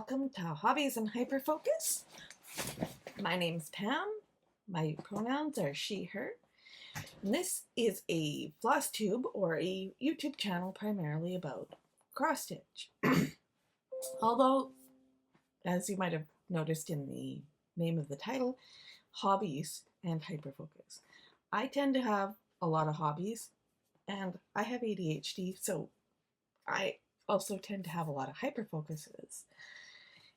welcome to Hobbies and Hyperfocus. My name's Pam. My pronouns are she, her. And this is a floss tube or a YouTube channel primarily about cross stitch. Although, as you might have noticed in the name of the title, Hobbies and Hyperfocus. I tend to have a lot of hobbies and I have ADHD, so I also tend to have a lot of hyperfocuses.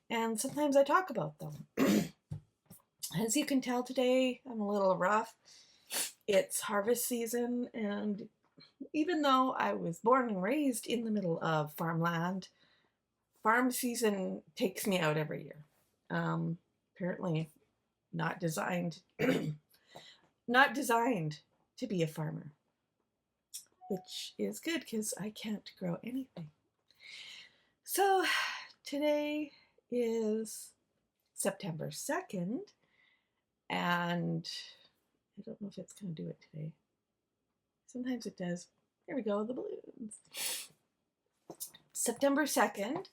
And sometimes I talk about them. As you can tell today, I'm a little rough. It's harvest season, and even though I was born and raised in the middle of farmland, farm season takes me out every year. Apparently not designed not designed to be a farmer, which is good because I can't grow anything. So today is September 2nd, and I don't know if it's going to do it today. Sometimes it does. Here we go, the balloons. September 2nd,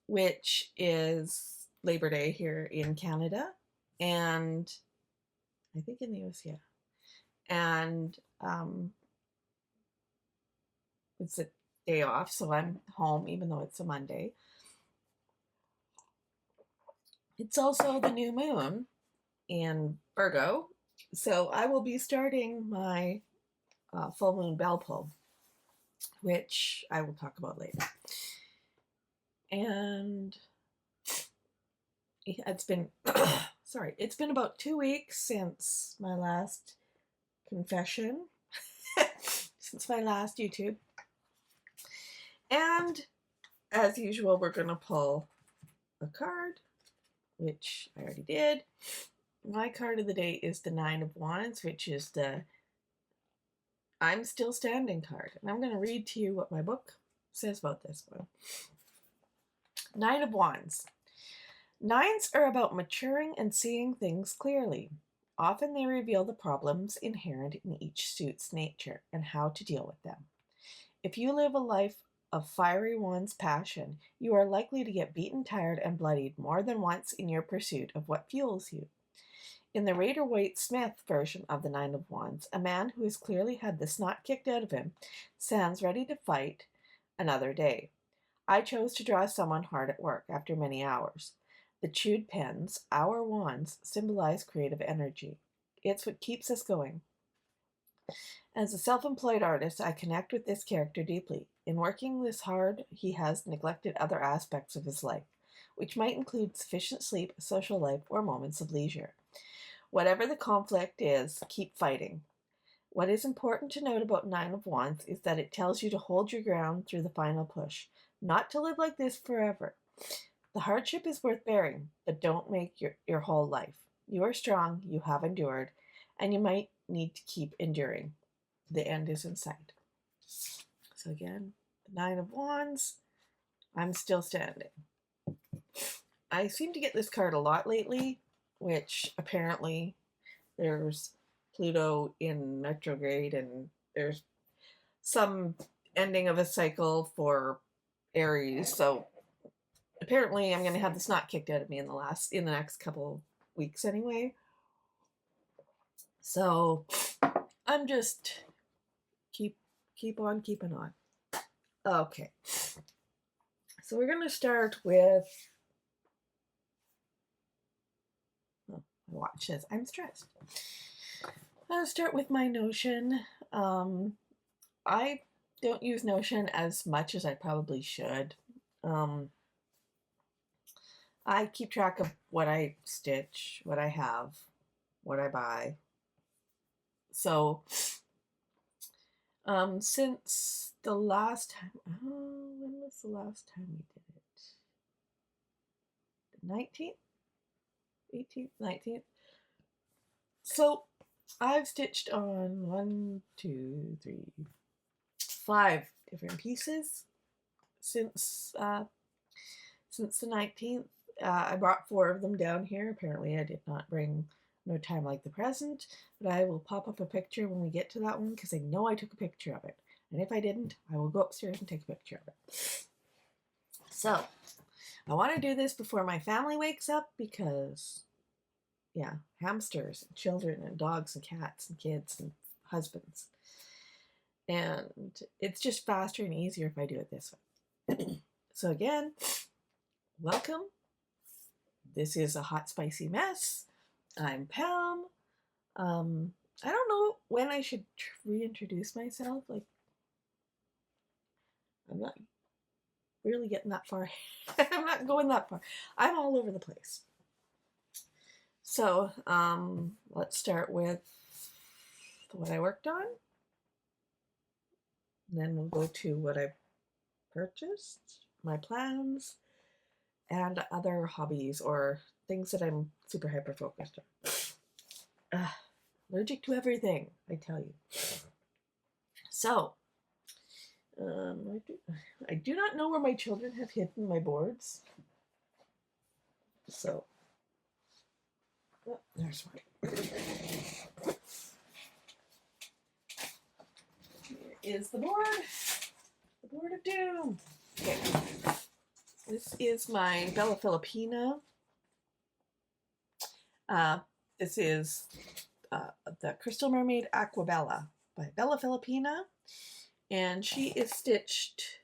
which is Labor Day here in Canada, and I think in the US, yeah. And it's a day off, so I'm home even though it's a Monday. It's also the new moon in Virgo, so I will be starting my full moon bell pull, which I will talk about later. And it's been it's been about 2 weeks since my last confession, since my last YouTube. And as usual, we're going to pull a card, which I already did. My card of the day is the 9 of Wands, which is the I'm Still Standing card. And I'm going to read to you what my book says about this one. 9 of Wands. Nines are about maturing and seeing things clearly. Often they reveal the problems inherent in each suit's nature and how to deal with them. If you live a life of fiery Wands passion, you are likely to get beaten, tired, and bloodied more than once in your pursuit of what fuels you. In the Rider-Waite-Smith version of the 9 of Wands, a man who has clearly had the snot kicked out of him stands ready to fight another day. I chose to draw someone hard at work after many hours. The chewed pens, our wands, symbolize creative energy. It's what keeps us going. As a self-employed artist, I connect with this character deeply. In working this hard, he has neglected other aspects of his life, which might include sufficient sleep, social life, or moments of leisure. Whatever the conflict is, keep fighting. What is important to note about 9 of Wands is that it tells you to hold your ground through the final push, not to live like this forever. The hardship is worth bearing, but don't make your whole life. You are strong, you have endured, and you might need to keep enduring. The end is in sight. So again, the 9 of Wands, I'm still standing. I seem to get this card a lot lately, which apparently there's Pluto in retrograde and there's some ending of a cycle for Aries. So apparently I'm going to have the snot kicked out of me in the next couple weeks anyway. So I'm just keep on keeping on. Okay. So we're going to start with my watch says I'm stressed. I'll start with my Notion. I don't use Notion as much as I probably should. I keep track of what I stitch, what I have, what I buy. So, since the last time, when was the last time we did it? The 19th? 18th? 19th? So, I've stitched on 5 different pieces since the 19th. I brought 4 of them down here. Apparently I did not bring No Time Like the Present, but I will pop up a picture when we get to that one because I know I took a picture of it. And if I didn't, I will go upstairs and take a picture of it. So, I want to do this before my family wakes up because, yeah, hamsters and children and dogs and cats and kids and husbands. And it's just faster and easier if I do it this way. So again, welcome. This is a hot, spicy mess. I'm Pam. I don't know when I should reintroduce myself. Like, I'm not really getting that far. I'm not going that far. I'm all over the place. So, let's start with what I worked on. Then we'll go to what I purchased, my plans, and other hobbies or things that I'm super hyper focused on. Allergic to everything, I tell you. So, I do not know where my children have hidden my boards. So, oh, there's one. Here is the board of doom. Okay, this is my Bella Filipina. This is the Crystal Mermaid Aquabella by Bella Filipina, and she is stitched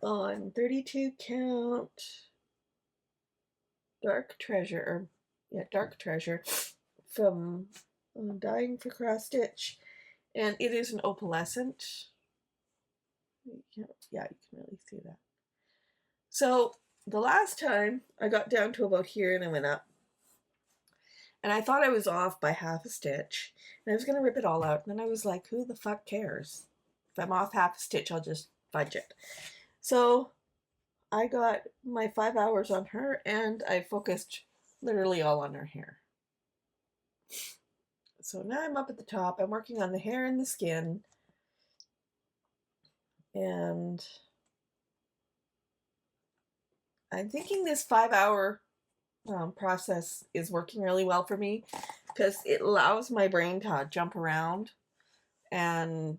on 32 count Dark Treasure from Dying for Cross Stitch, and it is an opalescent. Yeah, you can really see that. So the last time I got down to about here and I went up, and I thought I was off by half a stitch, and I was going to rip it all out, and then I was like, who the fuck cares? If I'm off half a stitch, I'll just fudge it. So I got my 5 hours on her, and I focused literally all on her hair. So now I'm up at the top. I'm working on the hair and the skin, and I'm thinking this 5 hour process is working really well for me because it allows my brain to jump around and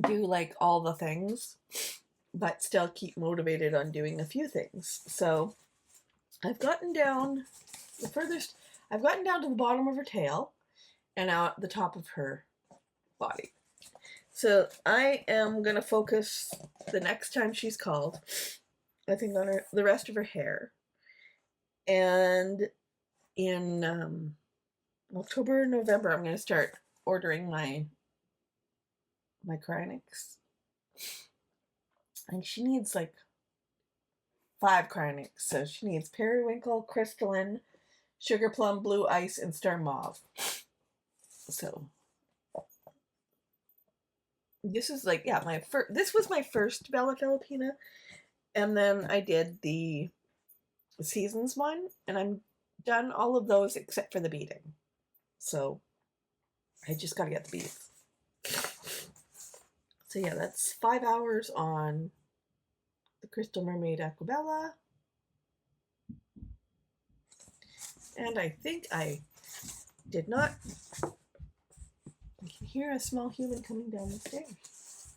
do like all the things, but still keep motivated on doing a few things. So I've gotten down I've gotten down to the bottom of her tail and out the top of her body. So I am going to focus the next time she's called, I think, on the rest of her hair. And in October, November, I'm going to start ordering my cryonics. And she needs like 5 cryonics. So she needs periwinkle, crystalline, sugar plum, blue ice, and star mauve. So this is like, yeah, this was my first Bella Filipina. And then I did the Seasons one, and I'm done all of those except for the beading. So I just got to get the beads. So yeah, that's 5 hours on the Crystal Mermaid Aquabella. And I think I did not. I can hear a small human coming down the stairs.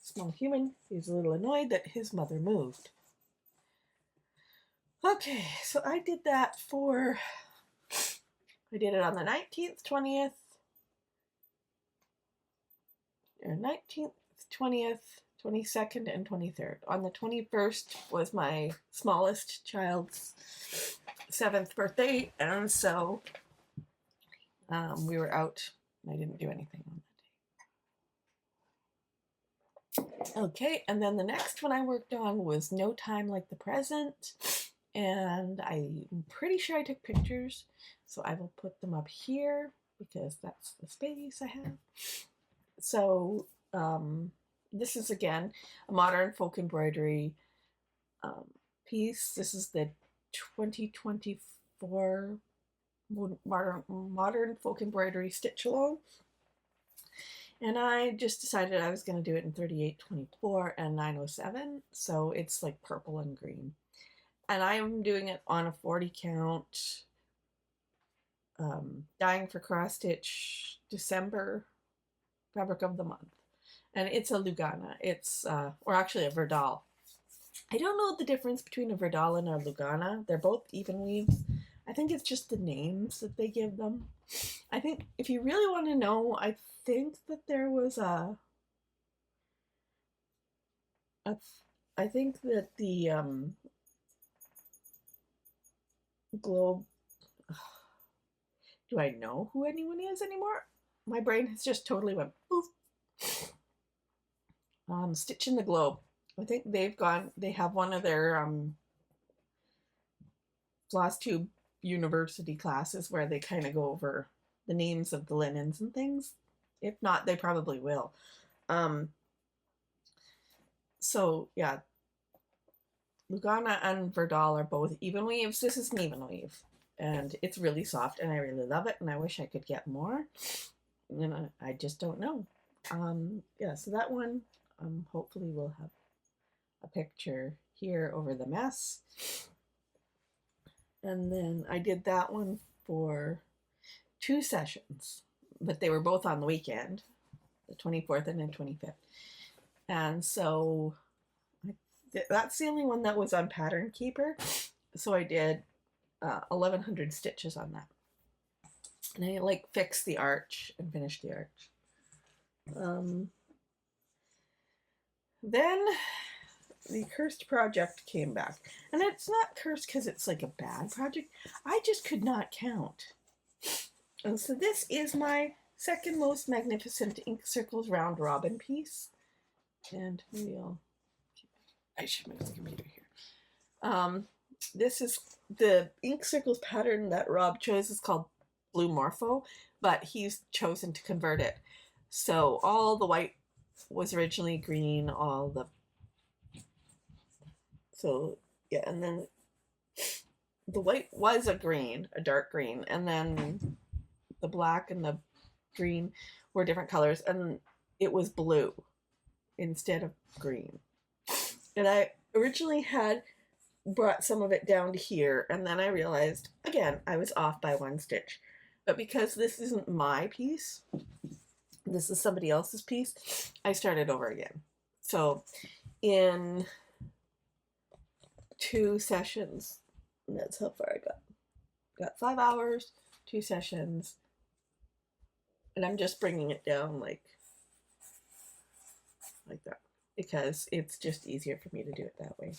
Small human is a little annoyed that his mother moved. Okay, so I did that I did it on the 19th, 20th, or 19th, 20th, 22nd, and 23rd. On the 21st was my smallest child's 7th birthday, and so we were out. I didn't do anything on that day. Okay, and then the next one I worked on was No Time Like the Present, and I'm pretty sure I took pictures, so I will put them up here because that's the space I have. So this is again a modern folk embroidery piece. This is the 2024 modern folk embroidery stitch along, and I just decided I was going to do it in 3824 and 907, so it's like purple and green, and I am doing it on a 40 count Dying for Cross Stitch December Fabric of the Month. And it's a Lugana. It's, or actually a Verdal. I don't know the difference between a Verdal and a Lugana. They're both even weaves. I think it's just the names that they give them. I think if you really want to know, I think that there was I think that the Globe, do I know who anyone is anymore? My brain has just totally went poof. Stitch in the Globe. I think they have one of their floss tube university classes where they kind of go over the names of the linens and things. If not, they probably will. So yeah, Lugana and Verdal are both even weaves. This is an even weave, and it's really soft, and I really love it, and I wish I could get more. And I just don't know. Yeah, so that one, hopefully we'll have a picture here over the mess. And then I did that one for 2 sessions, but they were both on the weekend, the 24th and the 25th. And so that's the only one that was on Pattern Keeper. So I did 1,100 stitches on that. And I like fixed the arch and finished the arch. Then the cursed project came back. And it's not cursed because it's like a bad project. I just could not count. And so this is my second most magnificent Ink Circles Round Robin piece. And maybe I should move the computer here. This is the Ink Circles pattern that Rob chose is called Blue Morpho, but he's chosen to convert it. So all the white was originally green, so yeah, and then the white was a green, a dark green, and then the black and the green were different colors, and it was blue instead of green. And I originally had brought some of it down to here, and then I realized, again, I was off by 1 stitch. But because this isn't my piece, this is somebody else's piece, I started over again. So in 2 sessions, that's how far I got. Got 5 hours, 2 sessions, and I'm just bringing it down like that, because it's just easier for me to do it that way.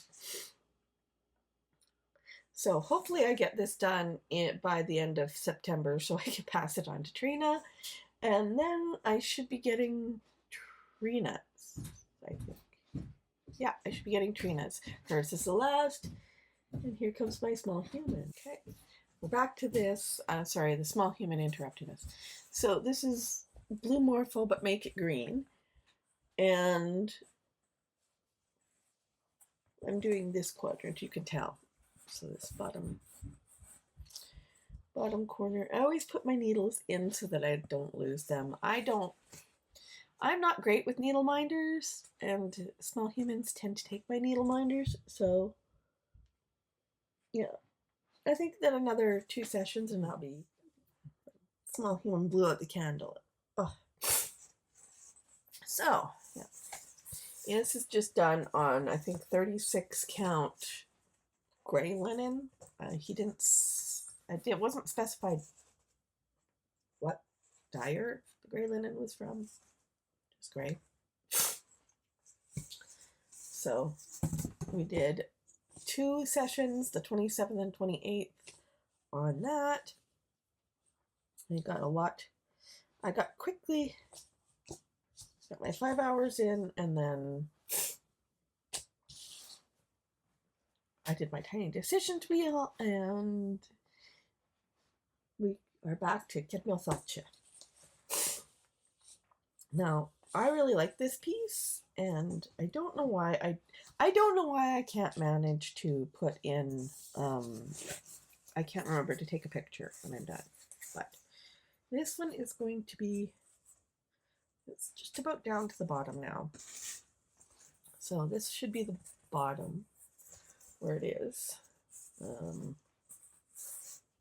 So hopefully I get this done by the end of September so I can pass it on to Trina. And then I should be getting Trina's, I think. Yeah, I should be getting Trina's. Hers is the last. And here comes my small human. Okay, we're back to this. Sorry, the small human interrupted us. So this is Blue Morpho, but make it green. And I'm doing this quadrant, you can tell. So this bottom corner, I always put my needles in so that I don't lose them. I'm not great with needle minders, and small humans tend to take my needle minders, so yeah. I think that another 2 sessions and I'll be small human blew out the candle. Oh. So, yeah. And this is just done on, I think, 36 count gray linen. It wasn't specified what dyer the gray linen was from. Just gray. So we did 2 sessions, the 27th and 28th on that. I got a lot. I got my 5 hours in, and then I did my tiny decisions wheel, and we are back to Kedmil Thalcha. Now, I really like this piece, and I don't know why I don't know why I can't manage to put in I can't remember to take a picture when I'm done. But this one is going to be, it's just about down to the bottom now. So this should be the bottom where it is.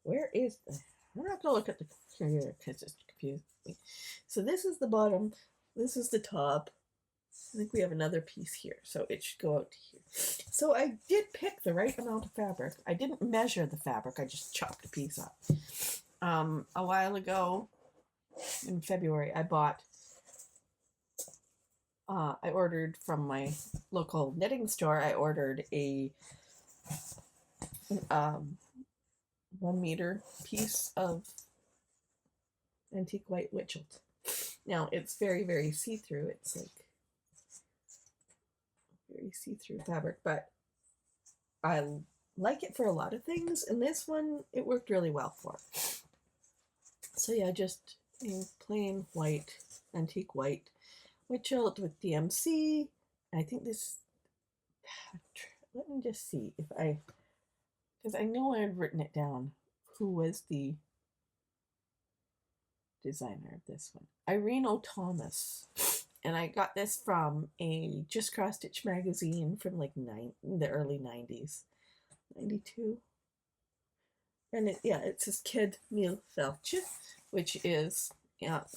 Where is the I'm not gonna look at the computer because it's confusing me. So this is the bottom, this is the top. I think we have another piece here, so it should go out to here. So I did pick the right amount of fabric. I didn't measure the fabric, I just chopped a piece up. A while ago, in February, I ordered from my local knitting store, I ordered a 1 meter piece of antique white witchelt. Now it's very, very see-through. It's like very see-through fabric, but I like it for a lot of things, and this one, it worked really well for. So yeah, just plain white, antique white witchelt with DMC. I think this, let me just see if because I know I had written it down, who was the designer of this one. Irene O'Thomas. And I got this from a Just Cross Stitch magazine from like the early 90s. 92. And it says Kid Mil Felche, which is,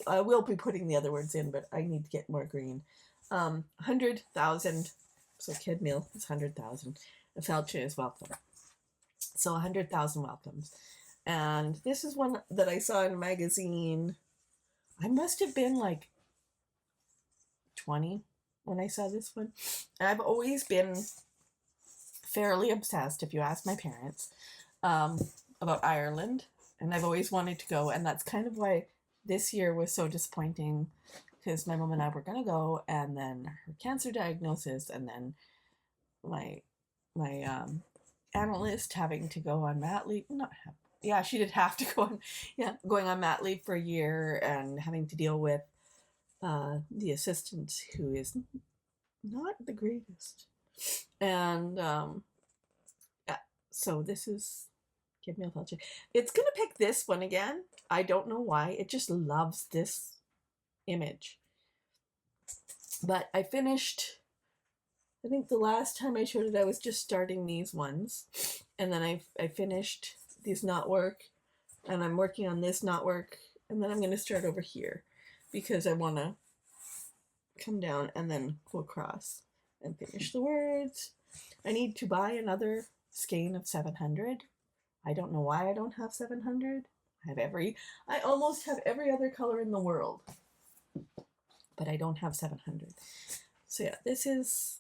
I will be putting the other words in, but I need to get more green. 100,000, so Kid Mil is 100,000. Felche is welcome. So 100,000 welcomes. And this is one that I saw in a magazine. I must have been like 20 when I saw this one. And I've always been fairly obsessed, if you ask my parents, about Ireland. And I've always wanted to go. And that's kind of why this year was so disappointing, because my mom and I were going to go, and then her cancer diagnosis, and then my analyst having to go on mat leave. She did have to go on, going on mat leave for a year and having to deal with the assistant, who is not the greatest. And so this is Give Me a Felche. It's gonna pick this one again. I don't know why. It just loves this image. But I finished, I think the last time I showed it, I was just starting these ones. And then I finished these knotwork, and I'm working on this knotwork, and then I'm going to start over here because I want to come down and then go across and finish the words. I need to buy another skein of 700. I don't know why I don't have 700. I almost have every other color in the world, but I don't have 700. So yeah, this is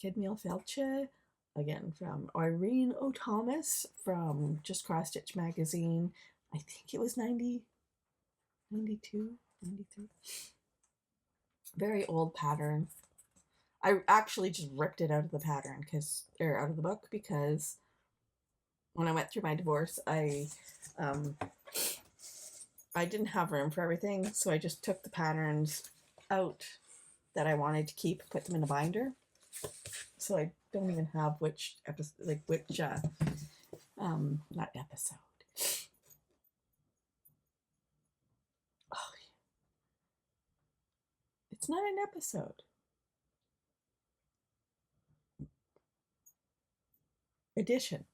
Kid Mil Felche, again from Irene O'Thomas from Just Cross Stitch magazine. I think it was 90, 92, 93. Very old pattern. I actually just ripped it out of the pattern out of the book, because when I went through my divorce, I didn't have room for everything, so I just took the patterns out that I wanted to keep, put them in a binder. So I don't even have which episode, not episode. Oh, it's not an episode. Edition.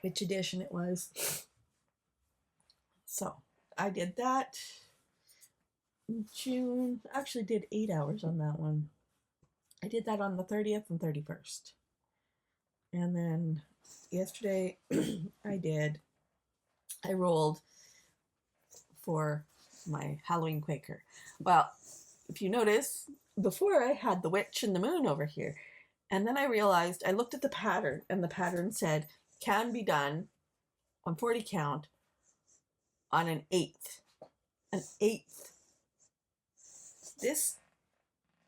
Which edition it was. So I did that in June. I actually did 8 hours on that one. I did that on the 30th and 31st. And then yesterday I rolled for my Halloween Quaker. Well, if you notice, before I had the witch and the moon over here. And then I realized, I looked at the pattern, and the pattern said, can be done on 40 count on an 1/8. An 1/8. This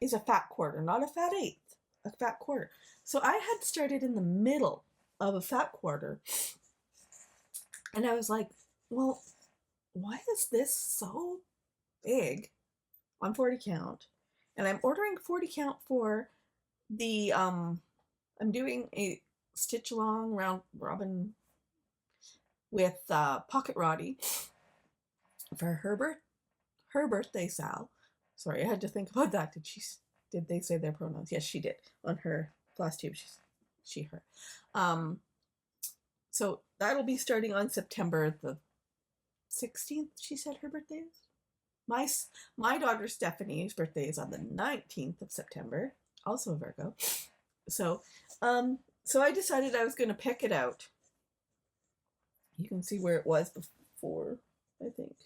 is a fat quarter, not a fat 1/8, a fat quarter. So I had started in the middle of a fat quarter, and I was like, well, why is this so big on 40 count? And I'm ordering 40 count for the, I'm doing a stitch along round robin with Pocket Roddy for her birthday Sal. Sorry, I had to think about that. Did they say their pronouns? Yes, she did. On her floss tube, she, her. So that'll be starting on September the 16th, she said her birthday is. My daughter Stephanie's birthday is on the 19th of September, also a Virgo. So, so I decided I was going to pick it out. You can see where it was before, I think.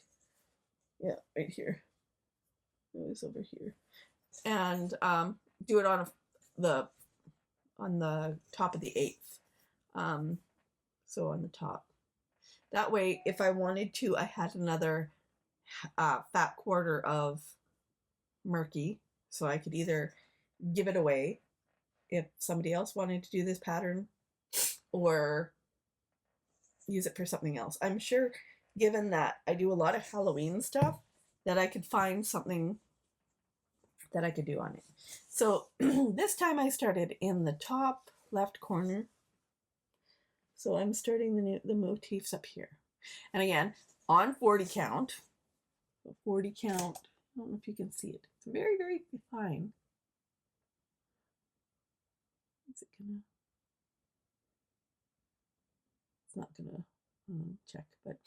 Yeah, right here. It was over here. And do it on the top of the 8th. So on the top. That way, if I wanted to, I had another fat quarter of murky, so I could either give it away if somebody else wanted to do this pattern, or use it for something else. I'm sure, given that I do a lot of Halloween stuff, that I could find something that I could do on it. So this time I started in the top left corner. So I'm starting the motifs up here. And again, on 40 count. 40 count. I don't know if you can see it. It's very, very fine. Is it gonna? It's not gonna check, but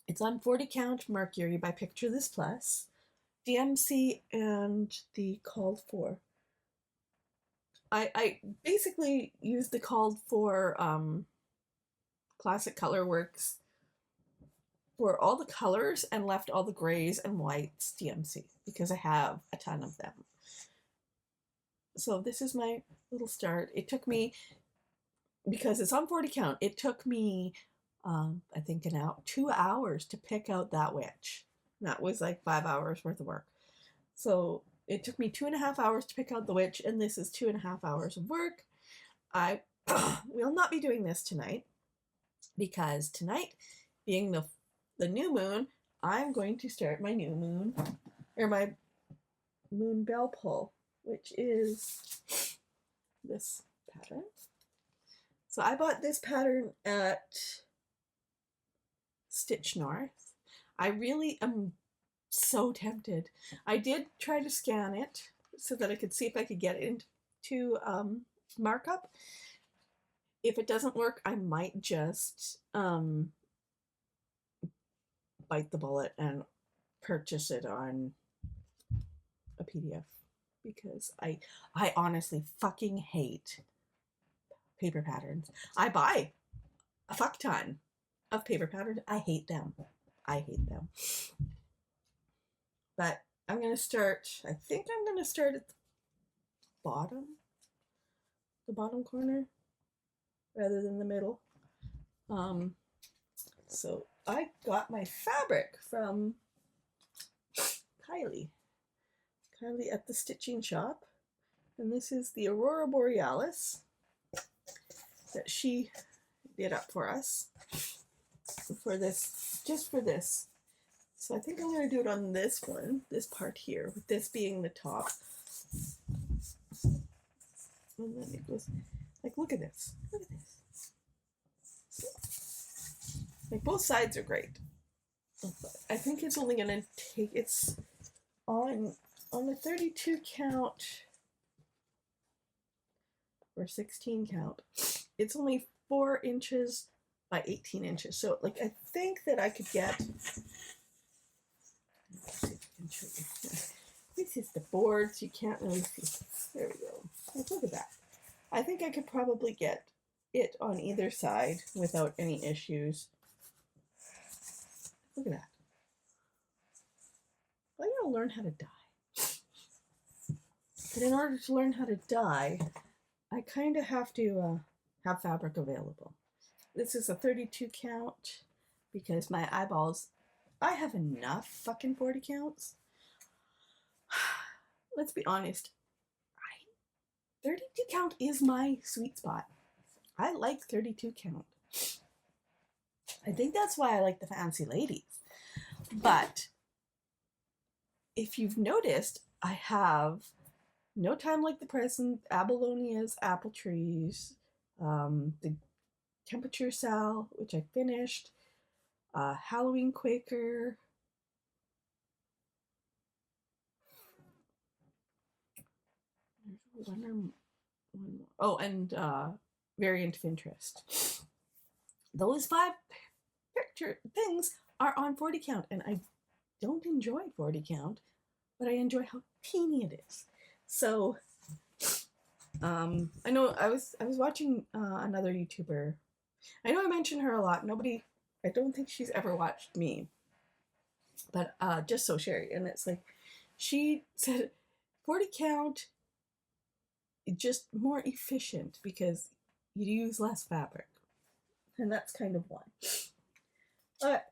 it's on 40 count Mercury by Picture This Plus, DMC, and the Called For. I basically used the Called For Classic Colorworks for all the colors and left all the grays and whites DMC because I have a ton of them. So this is my little start. It took me, because it's on 40 count, it took me I think 2 hours to pick out that witch. That was like 5 hours worth of work. So it took me 2.5 hours to pick out the witch, and this is 2.5 hours of work. I will not be doing this tonight, because tonight, being the new moon, I'm going to start my new moon, or my moon bell pull, which is this pattern. So I bought this pattern at Stitch North. I really am so tempted. I did try to scan it so that I could see if I could get it into markup. If it doesn't work, I might just bite the bullet and purchase it on a PDF, because I honestly fucking hate paper patterns. I buy a fuck ton of paper patterns. I hate them. I hate them. But I'm going to start, I think I'm going to start at the bottom corner rather than the middle. So I got my fabric from Kylie at the stitching shop, and this is the Aurora Borealis that she did up for us for this, just for this. So I think I'm going to do it on this one, this part here, with this being the top. And then it goes, like, look at this. Look at this. Like, both sides are great. I think it's only going to take, it's on a 32 count or 16 count. It's only 4 inches by 18 inches. So, like, I think that I could get, let's see if I can show you. This is the board, so you can't really see. There we go. Like, look at that. I think I could probably get it on either side without any issues. Look at that. I gotta learn how to dye. But in order to learn how to dye, I kind of have to have fabric available. This is a 32 count because my eyeballs, I have enough fucking 40 counts. Let's be honest. 32 count is my sweet spot. I like 32 count. I think that's why I like the fancy ladies. But if you've noticed, I have No Time Like the Present, Abalonia's Apple Trees, the Temperature Sal, which I finished, Halloween Quaker, one more. Oh, and Variant of Interest. those 5 picture things are on 40 count, and I don't enjoy 40 count, but I enjoy how teeny it is. So I know I was watching another YouTuber. I know I mention her a lot. I don't think she's ever watched me, but Just So Sherry, and it's like she said 40 count just more efficient because you use less fabric, and that's kind of one.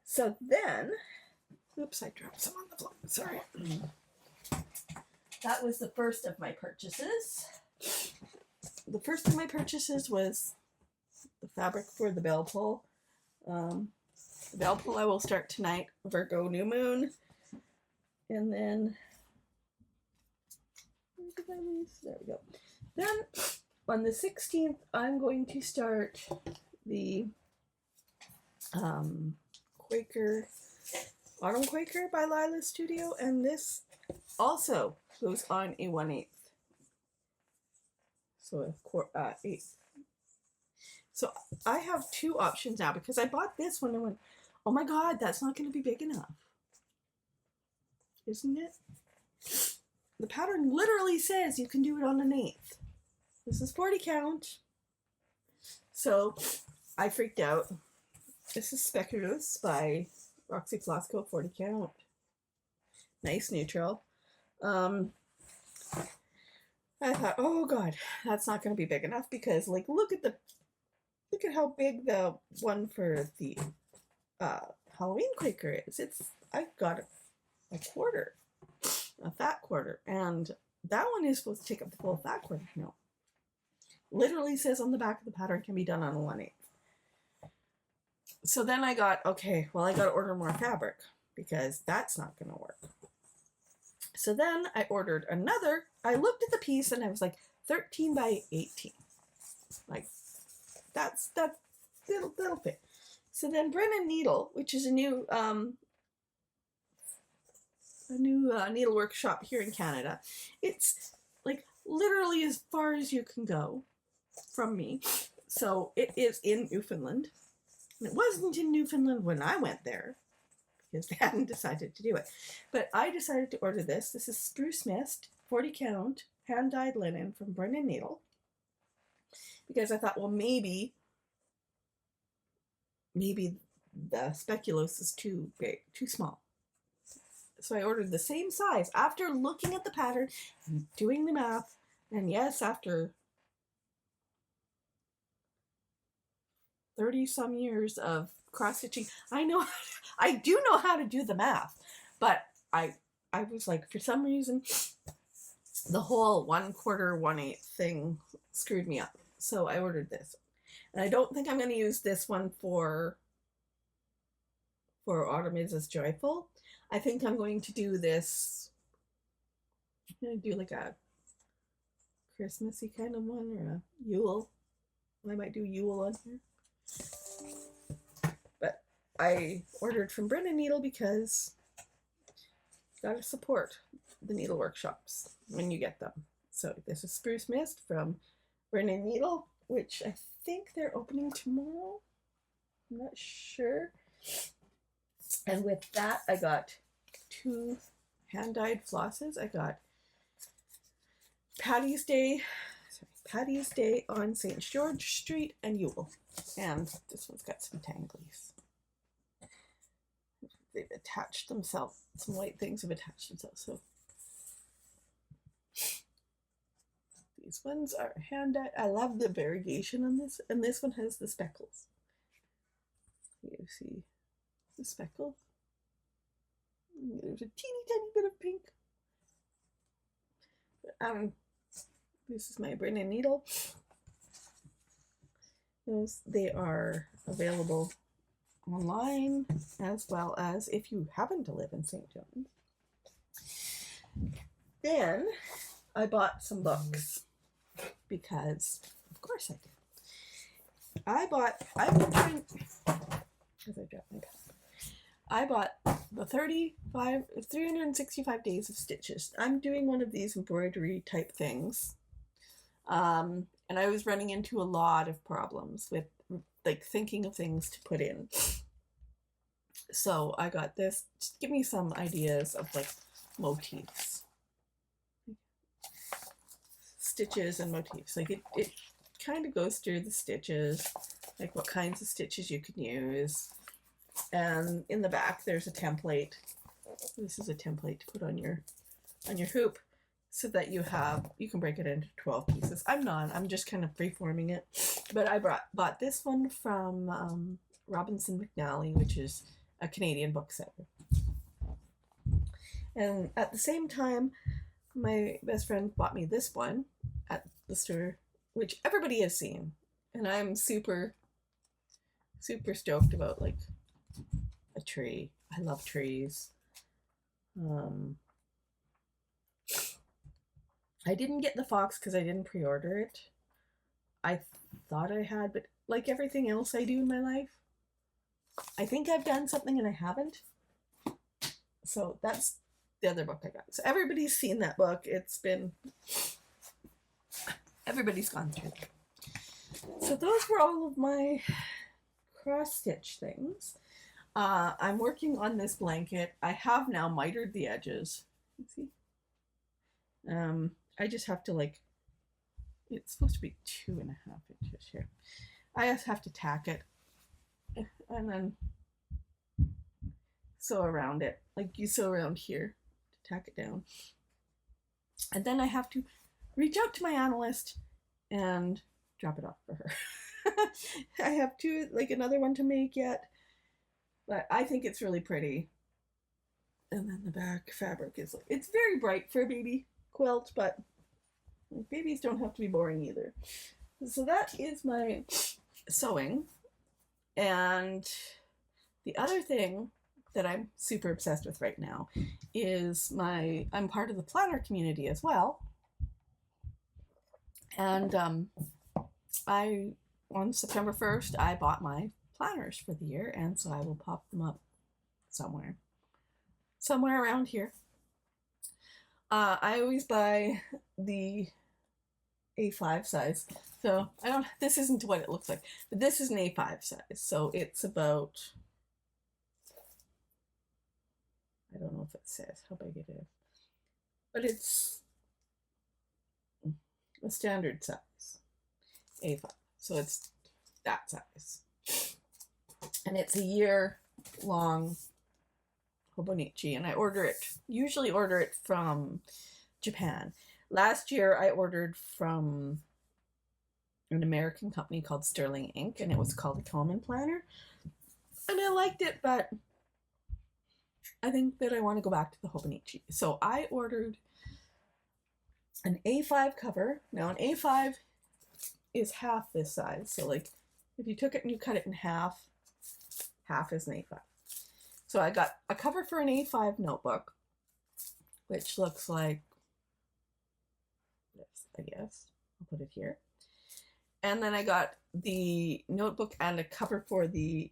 So then, oops, I dropped some on the floor. Sorry. That was the first of my purchases. The first of my purchases was the fabric for the bell pull. The bell pull I will start tonight, Virgo new moon. And then, there we go. Then on the 16th, I'm going to start the Quaker, Autumn Quaker by Lila Studio, and this also goes on a 1/8. So a 1/8. So I have 2 options now because I bought this one and went, oh my God, that's not going to be big enough. Isn't it? The pattern literally says you can do it on an 1/8. This is 40 count. So I freaked out. This is Speculoos by Roxy Flasco, 40 count. Nice neutral. I thought, oh God, that's not going to be big enough because, like, look at how big the one for the Halloween Quaker is. I got a quarter, a fat quarter, and that one is supposed to take up the full fat quarter. No, literally says on the back of the pattern can be done on a 1/8. So then I got, okay, well, I got to order more fabric because that's not going to work. So then I ordered another. I looked at the piece and I was like, 13 by 18. Like, that's that'll fit. So then Brennan Needle, which is a new needlework shop here in Canada. It's like literally as far as you can go from me. So it is in Newfoundland. And it wasn't in Newfoundland when I went there because they hadn't decided to do it. But I decided to order this. This is Spruce Mist, 40 count, hand-dyed linen from Brennan Needle. Because I thought, well, maybe the speculoos is too big, too small. So I ordered the same size after looking at the pattern and doing the math. And yes, after 30 some years of cross stitching, I do know how to do the math, but I was like, for some reason, the whole 1/4, 1/8 thing screwed me up. So I ordered this. And I don't think I'm going to use this one for Autumn is as Joyful. I think I'm going to do this. I'm going to do like a Christmassy kind of one or a Yule. I might do Yule on here. But I ordered from Brennan Needle because you gotta support the needle workshops when you get them. So this is Spruce Mist from Brennan Needle, which I think they're opening tomorrow. I'm not sure. And with that, I got 2 hand-dyed flosses. I got Patty's Day on St. George Street and Yule. And this one's got some tanglies. They've attached themselves. Some white things have attached themselves. So these ones are hand-dyed. I love the variegation on this. And this one has the speckles. You see the speckle? There's a teeny tiny bit of pink. This is my Brennan Needle. They are available online as well as if you happen to live in St. John's. Then I bought some books because of course I did. I bought the 365 days of stitches. I'm doing one of these embroidery type things. And I was running into a lot of problems with like thinking of things to put in. So I got this. Just give me some ideas of like motifs, stitches and motifs. Like it kind of goes through the stitches, like what kinds of stitches you can use. And in the back there's a template. This is a template to put on your hoop, so that you can break it into 12 pieces. I'm just kind of freeforming it. But I bought this one from Robinson McNally, which is a Canadian bookseller. And at the same time, my best friend bought me this one at the store, which everybody has seen. And I'm super, super stoked about, like, a tree. I love trees. I didn't get the fox because I didn't pre-order it. I thought I had, but like everything else I do in my life, I think I've done something and I haven't. So that's the other book I got. So everybody's seen that book. Everybody's gone through it. So those were all of my cross-stitch things. I'm working on this blanket. I have now mitered the edges. You see? I just have to, like, it's supposed to be 2.5 inches here. I just have to tack it and then sew around it, like you sew around here to tack it down. And then I have to reach out to my analyst and drop it off for her. I have another one to make yet, but I think it's really pretty. And then the back fabric it's very bright for a baby quilt, but babies don't have to be boring either. So that is my sewing. And the other thing that I'm super obsessed with right now is I'm part of the planner community as well. And on September 1st, I bought my planners for the year, and so I will pop them up somewhere around here. I always buy the A5 size. So this isn't what it looks like, but this is an A5 size. So it's about, I don't know if it says how big it is, but it's a standard size, A5. So it's that size. And it's a year-long Hobonichi, and I usually order it from Japan. Last year I ordered from an American company called Sterling Ink, and it was called a Common Planner. And I liked it, but I think that I want to go back to the Hobonichi. So I ordered an A5 cover. Now an A5 is half this size. So like if you took it and you cut it in half is an A5. So I got a cover for an A5 notebook, which looks like this, I guess. I'll put it here. And then I got the notebook and a cover for the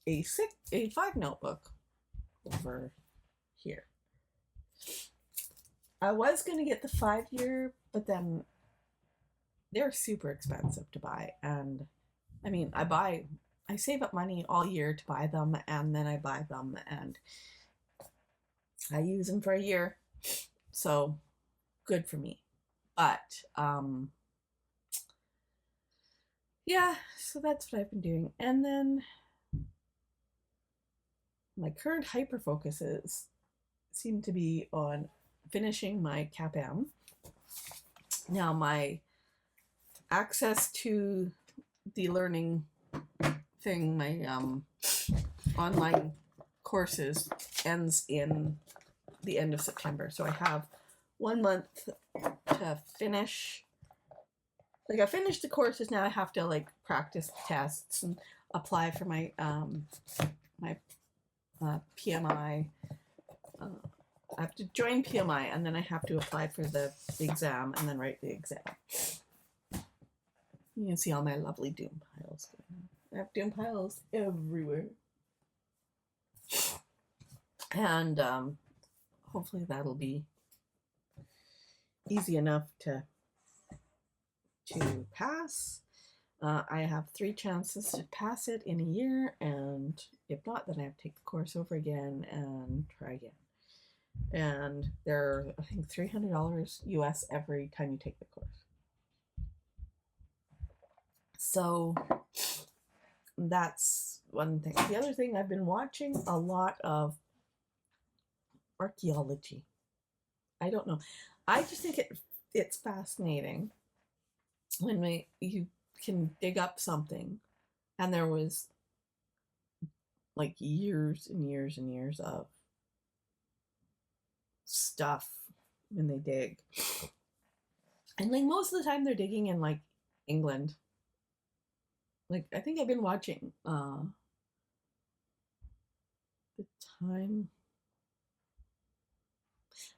A5 notebook over here. I was going to get the 5-year, but then they're super expensive to buy. And I mean, I save up money all year to buy them, and then I buy them and I use them for a year. So good for me. But yeah, so that's what I've been doing. And then my current hyper focuses seem to be on finishing my CAPM. Now my access to the learning thing, my online courses, ends in the end of September. So I have 1 month to finish. Like I finished the courses, now I have to like practice tests and apply for my PMI. I have to join PMI, and then I have to apply for the exam and then write the exam. You can see all my lovely doom piles. I have doom piles everywhere. And hopefully that'll be easy enough to pass. I have 3 chances to pass it in a year, and if not, then I have to take the course over again and try again. And they're, I think, $300 US every time you take the course. So that's one thing. The other thing, I've been watching a lot of archaeology. I don't know. I just think it's fascinating when you can dig up something, and there was like years and years and years of stuff when they dig. And like most of the time they're digging in like England. Like I think I've been watching the time.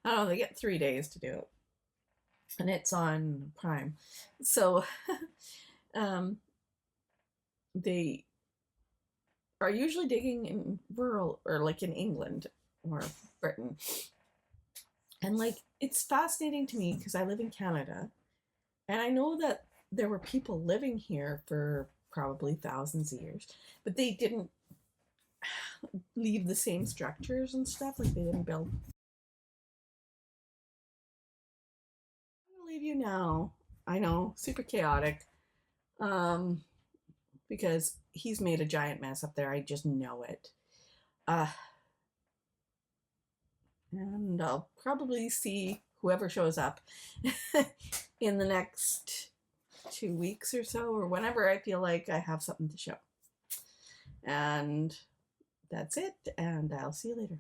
I don't know, they get 3 days to do it. And it's on Prime. So they are usually digging in rural or like in England or Britain. And like it's fascinating to me because I live in Canada, and I know that there were people living here for probably thousands of years, but they didn't leave the same structures and stuff. Like they didn't build. I'm gonna leave you now. I know, super chaotic. Because he's made a giant mess up there. I just know it. And I'll probably see whoever shows up in the next 2 weeks or so, or whenever I feel like I have something to show. And that's it, and I'll see you later.